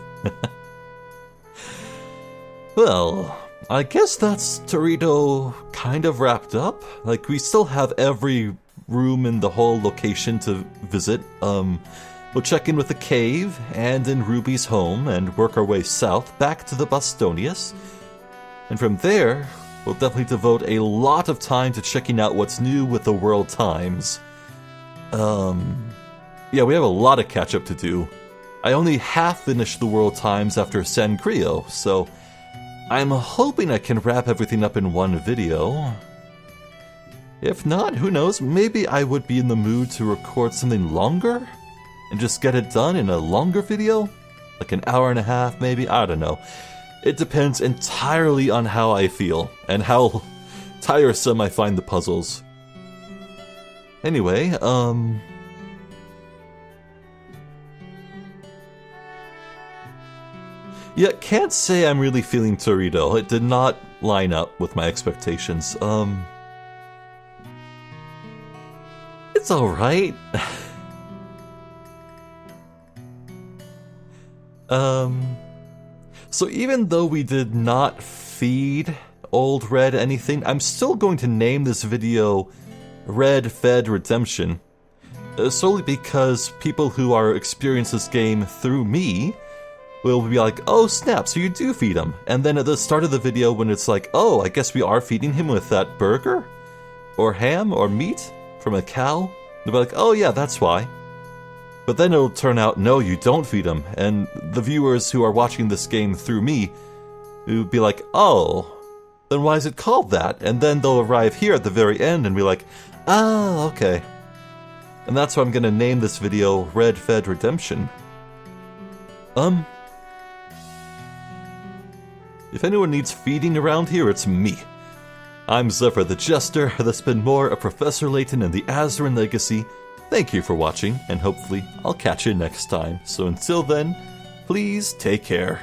Well, I guess that's Torito kind of wrapped up. Like, we still have every room in the whole location to visit. We'll check in with the cave and in Ruby's home and work our way south back to the Bostonius. And from there, we'll definitely devote a lot of time to checking out what's new with the World Times. Yeah, we have a lot of catch-up to do. I only half finished the World Times after Sangrio, so I'm hoping I can wrap everything up in one video. If not, who knows, maybe I would be in the mood to record something longer and just get it done in a longer video? Like an hour and a half, maybe? I don't know. It depends entirely on how I feel and how tiresome I find the puzzles. Anyway, yeah, can't say I'm really feeling Torito. It did not line up with my expectations. It's alright. So even though we did not feed Old Red anything, I'm still going to name this video Red Fed Redemption, solely because people who are experiencing this game through me will be like, oh snap, so you do feed him. And then at the start of the video when it's like, oh, I guess we are feeding him with that burger? Or ham or meat from a cow? They'll be like, oh yeah, that's why. But then it'll turn out, no, you don't feed him. And the viewers who are watching this game through me will be like, oh, then why is it called that? And then they'll arrive here at the very end and be like, oh, okay. And that's why I'm gonna name this video Red Fed Redemption. If anyone needs feeding around here, it's me. I'm Zephyr the Jester. That's been more of Professor Layton and the Azran Legacy. Thank you for watching, and hopefully I'll catch you next time. So until then, please take care.